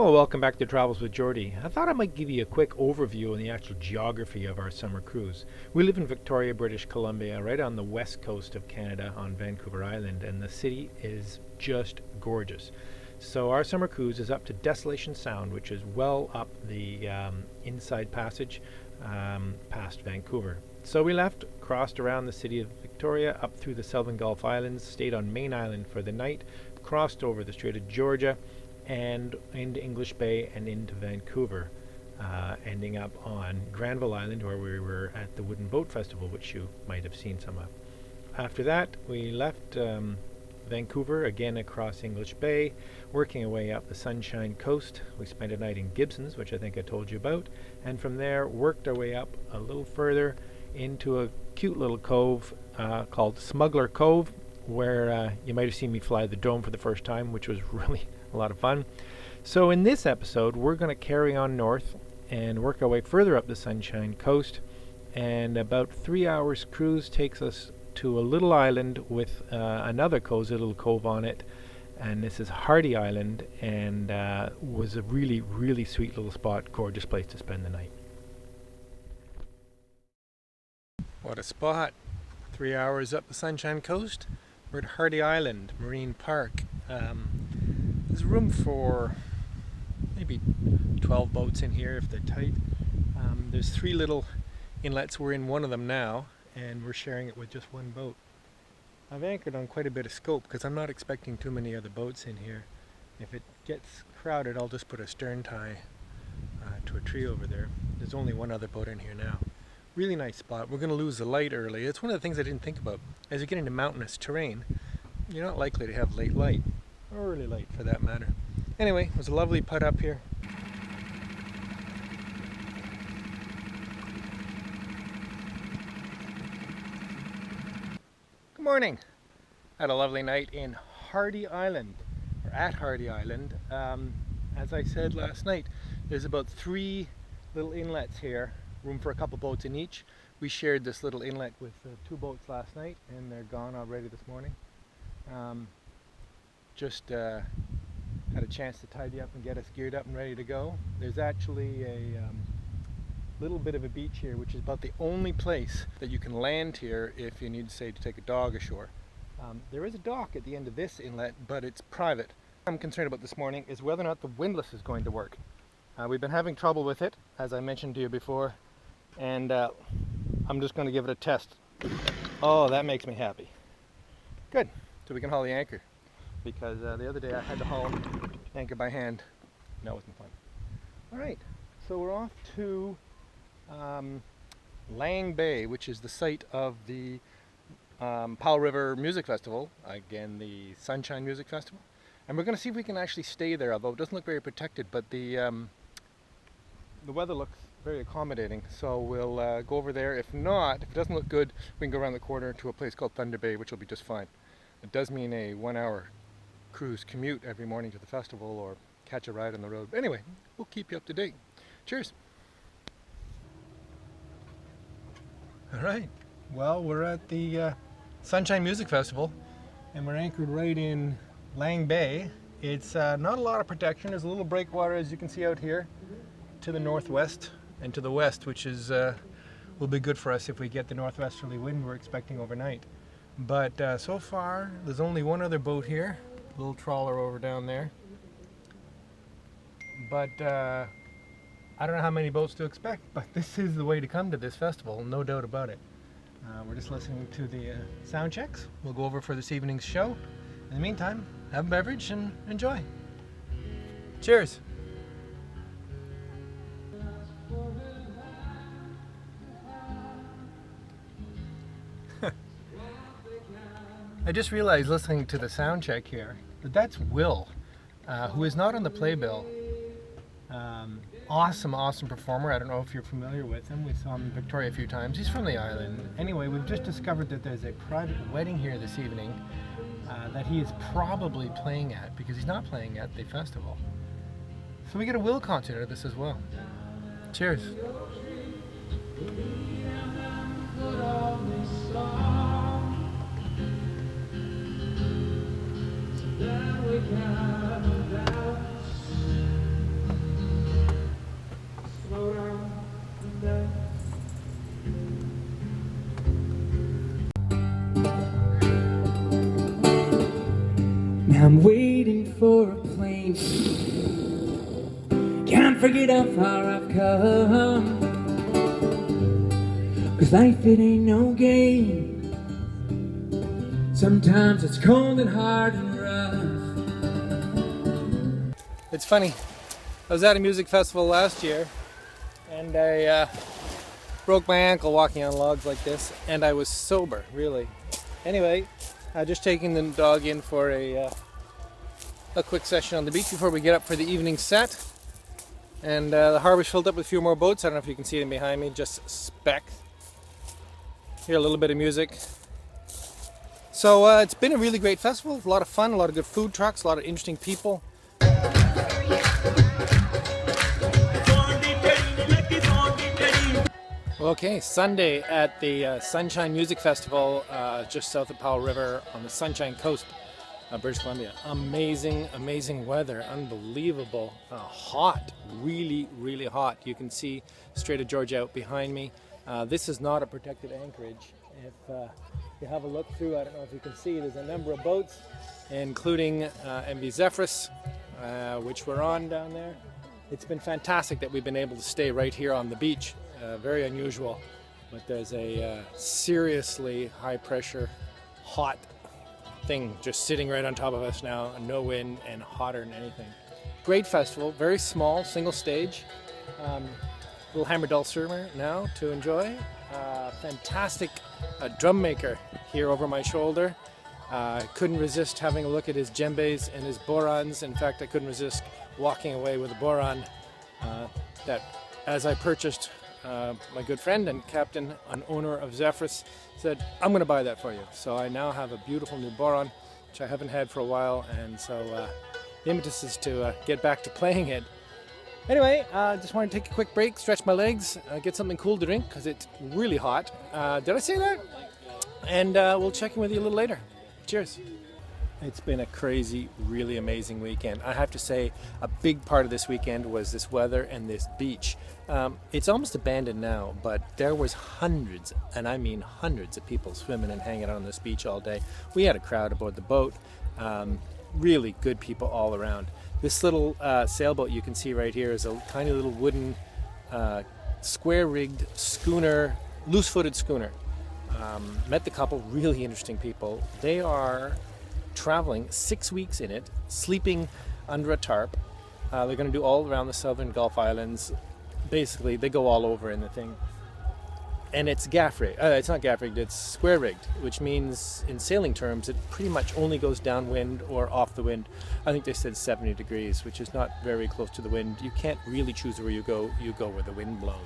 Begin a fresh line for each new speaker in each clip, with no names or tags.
Well, welcome back to Travels with Geordie. I thought I might give you a quick overview on the actual geography of our summer cruise. We live in Victoria, British Columbia, right on the west coast of Canada on Vancouver Island, and the city is just gorgeous. So our summer cruise is up to Desolation Sound, which is well up the inside passage past Vancouver. So we left, crossed around the city of Victoria, up through the Southern Gulf Islands, stayed on Main Island for the night, crossed over the Strait of Georgia, and into English Bay and into Vancouver, ending up on Granville Island, where we were at the Wooden Boat Festival, which you might have seen some of. After that, we left Vancouver, again across English Bay, working our way up the Sunshine Coast. We spent a night in Gibsons, which I think I told you about, and from there worked our way up a little further into a cute little cove called Smuggler Cove, where you might have seen me fly the dome for the first time, which was really a lot of fun. So in this episode, we're going to carry on north and work our way further up the Sunshine Coast, and about 3 hours cruise takes us to a little island with another cozy little cove on it, and this is Hardy Island, and was a really sweet little spot, gorgeous place to spend the night. What a spot! 3 hours up the Sunshine Coast, we're at Hardy Island Marine Park. There's room for maybe 12 boats in here if they're tight. There's 3 little inlets. We're in one of them now, and we're sharing it with just one boat. I've anchored on quite a bit of scope because I'm not expecting too many other boats in here. If it gets crowded, I'll just put a stern tie to a tree over there. There's only one other boat in here now. Really nice spot. We're going to lose the light early. It's one of the things I didn't think about. As you get into mountainous terrain, you're not likely to have late light. Or early light for that matter. Anyway, it was a lovely putt up here. Good morning. Had a lovely night in Hardy Island, or at Hardy Island. As I said last night, there's about 3 little inlets here, room for a couple boats in each. We shared this little inlet with 2 boats last night, and they're gone already this morning. Just had a chance to tidy up and get us geared up and ready to go. There's actually a little bit of a beach here, which is about the only place that you can land here if you need, say, to take a dog ashore. There is a dock at the end of this inlet, but it's private. What I'm concerned about this morning is whether or not the windlass is going to work. We've been having trouble with it, as I mentioned to you before, and I'm just going to give it a test. Oh, that makes me happy. Good, so we can haul the anchor. Because the other day I had to haul anchor by hand. That wasn't fun. Alright, so we're off to Lang Bay, which is the site of the Powell River Music Festival, again the Sunshine Music Festival. And we're going to see if we can actually stay there, although it doesn't look very protected, but the weather looks very accommodating, so we'll go over there. If not, if it doesn't look good, we can go around the corner to a place called Thunder Bay, which will be just fine. It does mean a 1-hour cruise commute every morning to the festival, or catch a ride on the road. But anyway, we'll keep you up to date. Cheers. All right, well, we're at the Sunshine Music Festival, and we're anchored right in Lang Bay. It's not a lot of protection. There's a little breakwater, as you can see out here, to the northwest and to the west, which is will be good for us if we get the northwesterly wind we're expecting overnight. But so far, there's only one other boat here, a little trawler over down there. But I don't know how many boats to expect, but this is the way to come to this festival, no doubt about it. We're just listening to the sound checks. We'll go over for this evening's show. In the meantime, have a beverage and enjoy. Cheers! I just realized listening to the sound check here that that's Will, who is not on the playbill. Awesome performer. I don't know if you're familiar with him. We saw him in Victoria a few times. He's from the island. Anyway, we've just discovered that there's a private wedding here this evening that he is probably playing at, because he's not playing at the festival. So we get a Will concert out of this as well. Cheers.
I'm waiting for a plane. Can't forget how far I've come, 'cause life it ain't no game. Sometimes it's cold and hard and rough.
It's funny, I was at a music festival last year and I broke my ankle walking on logs like this, and I was sober, really. Anyway, just taking the dog in for a quick session on the beach before we get up for the evening set. And the harbor's filled up with a few more boats. I don't know if you can see them behind me, just speck. Hear a little bit of music. So it's been a really great festival, a lot of fun, a lot of good food trucks, a lot of interesting people. Okay, Sunday at the Sunshine Music Festival just south of Powell River on the Sunshine Coast of British Columbia. Amazing, amazing weather, unbelievable, hot, really, really hot. You can see Strait of Georgia out behind me. This is not a protected anchorage. If you have a look through, I don't know if you can see, there's a number of boats, including MV Zephyrus, which we're on down there. It's been fantastic that we've been able to stay right here on the beach. Very unusual, but there's a seriously high pressure, hot thing just sitting right on top of us now, no wind and hotter than anything. Great festival, very small, single stage. Little hammer dulcimer now to enjoy. Fantastic drum maker here over my shoulder. Couldn't resist having a look at his djembes and his borans. In fact, I couldn't resist walking away with a boran that, as I purchased, my good friend and captain and owner of Zephyrus said, I'm going to buy that for you. So I now have a beautiful new boran, which I haven't had for a while, and so the impetus is to get back to playing it. Anyway, just want to take a quick break, stretch my legs, get something cool to drink because it's really hot. Did I say that? And we'll check in with you a little later. Cheers. It's been a crazy, really amazing weekend. I have to say, a big part of this weekend was this weather and this beach. It's almost abandoned now, but there was hundreds, and I mean hundreds of people swimming and hanging out on this beach all day. We had a crowd aboard the boat. Really good people all around. This little sailboat you can see right here is a tiny little wooden, square-rigged schooner, loose-footed schooner. Met the couple, really interesting people. They are traveling 6 weeks in it, sleeping under a tarp. They're going to do all around the southern Gulf Islands. Basically, they go all over in the thing. And it's gaff rigged. It's not gaff rigged, it's square rigged, which means in sailing terms it pretty much only goes downwind or off the wind. I think they said 70 degrees, which is not very close to the wind. You can't really choose where you go where the wind blows.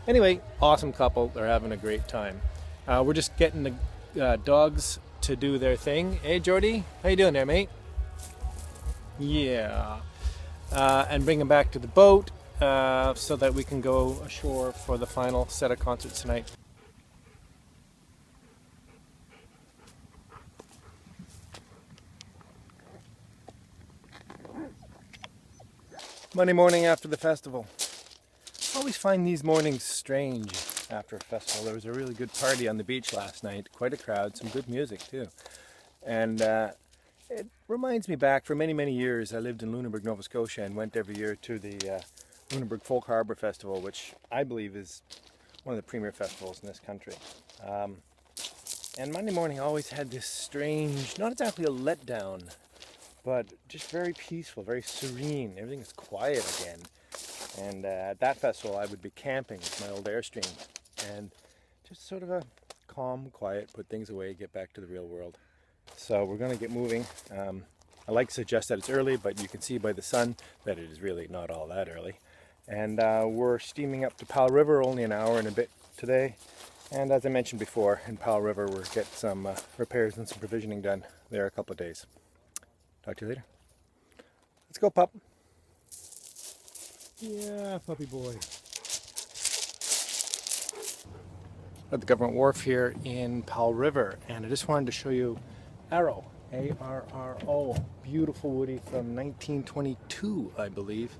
Anyway, awesome couple, they're having a great time. We're just getting the dogs to do their thing. Hey Geordie, how you doing there, mate? Yeah. And bring them back to the boat so that we can go ashore for the final set of concerts tonight. Monday morning after the festival. I always find these mornings strange after a festival. There was a really good party on the beach last night, quite a crowd, some good music too. And it reminds me back, for many, many years I lived in Lunenburg, Nova Scotia and went every year to the Lunenburg Folk Harbour Festival, which I believe is one of the premier festivals in this country. And Monday morning always had this strange, not exactly a letdown, but just very peaceful, very serene. Everything is quiet again. And at that festival I would be camping with my old Airstream and just sort of a calm, quiet, put things away, get back to the real world. So we're going to get moving. I like to suggest that it's early, but you can see by the sun that it is really not all that early. And we're steaming up to Powell River, only an hour and a bit today. And as I mentioned before, in Powell River we'll get some repairs and some provisioning done there a couple of days. Talk to you later. Let's go, pup. Yeah, puppy boy. At the government wharf here in Powell River, and I just wanted to show you Arrow, A-R-R-O, beautiful woody from 1922, I believe.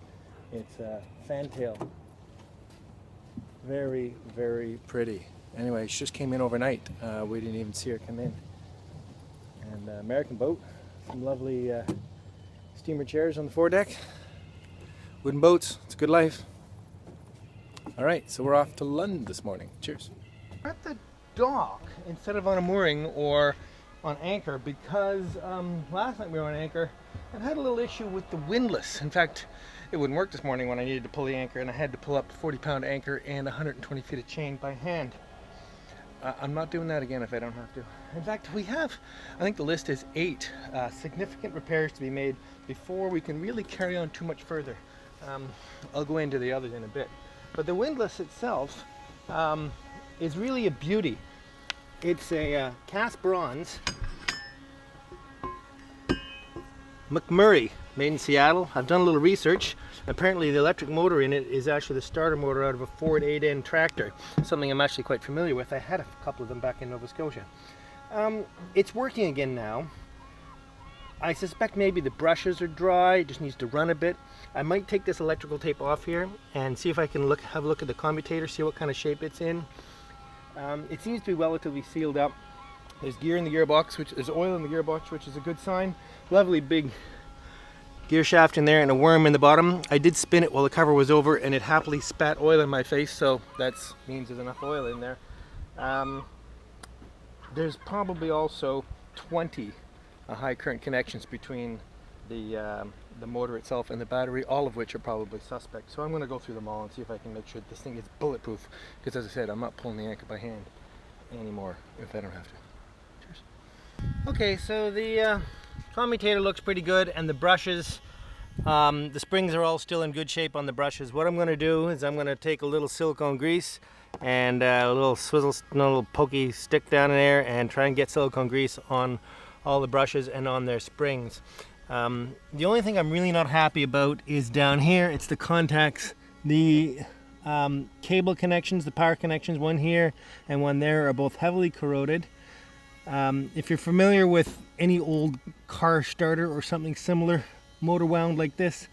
It's a Fantail. Very, very pretty. Anyway, she just came in overnight. We didn't even see her come in. And American boat, Some lovely steamer chairs on the foredeck. Wooden boats, it's a good life. Alright, so we're off to Lund this morning. Cheers. We're at the dock instead of on a mooring or on anchor because last night we were on anchor and had a little issue with the windlass. In fact, it wouldn't work this morning when I needed to pull the anchor, and I had to pull up a 40-pound anchor and 120 feet of chain by hand. I'm not doing that again if I don't have to. In fact, we have, I think the list is 8 significant repairs to be made before we can really carry on too much further. I'll go into the others in a bit. But the windlass itself is really a beauty. It's a cast bronze McMurray, made in Seattle. I've done a little research. Apparently the electric motor in it is actually the starter motor out of a Ford 8N tractor, something I'm actually quite familiar with. I had a couple of them back in Nova Scotia. It's working again now. I suspect maybe the brushes are dry, it just needs to run a bit. I might take this electrical tape off here and see if I can have a look at the commutator, see what kind of shape it's in. It seems to be relatively sealed up. There's gear in the gearbox, there's oil in the gearbox, which is a good sign. Lovely big gear shaft in there and a worm in the bottom. I did spin it while the cover was over and it happily spat oil in my face, so that means there's enough oil in there. There's probably also 20 high current connections between the motor itself and the battery, all of which are probably suspect. So I'm going to go through them all and see if I can make sure this thing is bulletproof, because as I said, I'm not pulling the anchor by hand anymore if I don't have to. Cheers. Okay, so the commutator looks pretty good, and the brushes, the springs are all still in good shape on the brushes. What I'm going to do is I'm going to take a little silicone grease and a little swizzle, a little pokey stick down in there and try and get silicone grease on all the brushes and on their springs. The only thing I'm really not happy about is down here. It's the contacts. The cable connections, the power connections, one here and one there, are both heavily corroded. If you're familiar with any old car starter or something similar, motor wound like this,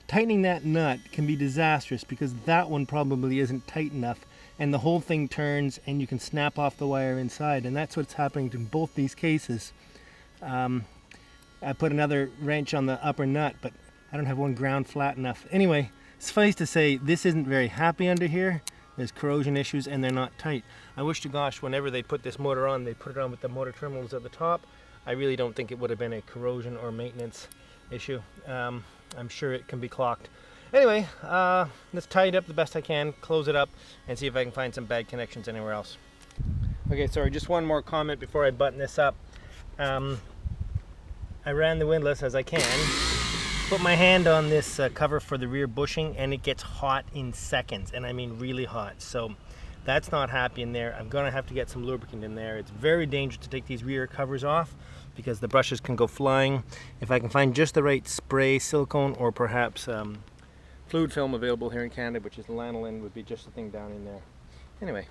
tightening that nut can be disastrous because that one probably isn't tight enough and the whole thing turns and you can snap off the wire inside, and that's what's happening in both these cases. I put another wrench on the upper nut, but I don't have one ground flat enough. Anyway, suffice to say, this isn't very happy under here. There's corrosion issues and they're not tight. I wish to gosh whenever they put this motor on, they put it on with the motor terminals at the top. I really don't think it would have been a corrosion or maintenance issue. I'm sure it can be clocked. Anyway, let's tie it up the best I can, close it up, and see if I can find some bad connections anywhere else. Okay, sorry, just one more comment before I button this up. I ran the windlass as I can, put my hand on this cover for the rear bushing, and it gets hot in seconds, and I mean really hot. So that's not happy in there. I'm gonna have to get some lubricant in there. It's very dangerous to take these rear covers off because the brushes can go flying. If I can find just the right spray, silicone, or perhaps fluid film available here in Canada, which is lanolin, would be just the thing down in there. Anyway,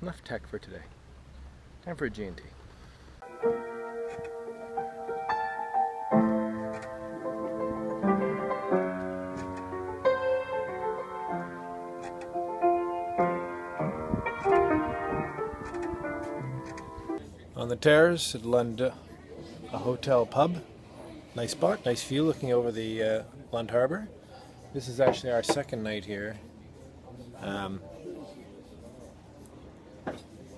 enough tech for today. Time for a G&T. On the terrace at Lund, a hotel pub. Nice spot, nice view looking over the Lund Harbour. This is actually our second night here.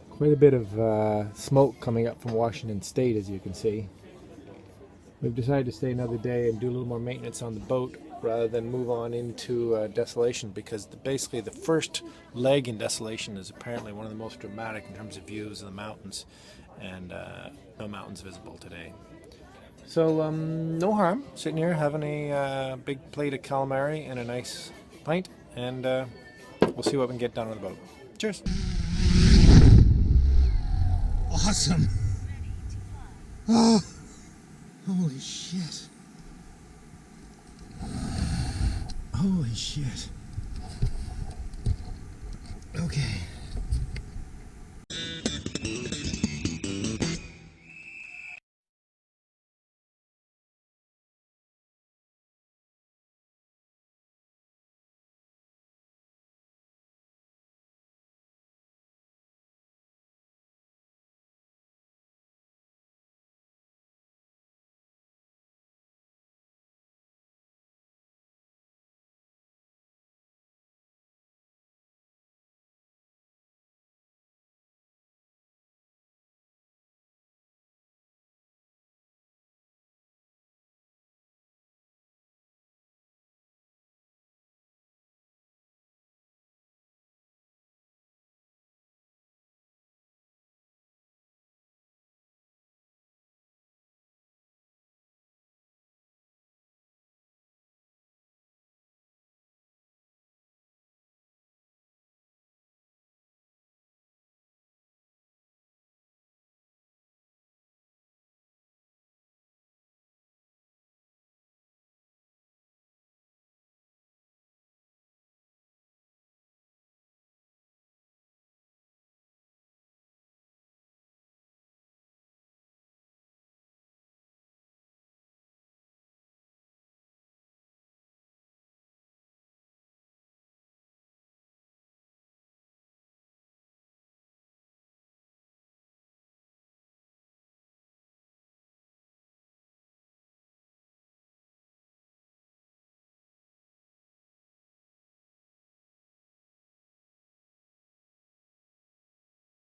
Quite a bit of smoke coming up from Washington State, as you can see. We've decided to stay another day and do a little more maintenance on the boat rather than move on into Desolation, because basically the first leg in Desolation is apparently one of the most dramatic in terms of views of the mountains, and no mountains visible today. So no harm sitting here having a big plate of calamari and a nice pint, and we'll see what we can get done on the boat. Cheers!
Awesome! Oh, holy shit! Holy shit! Okay.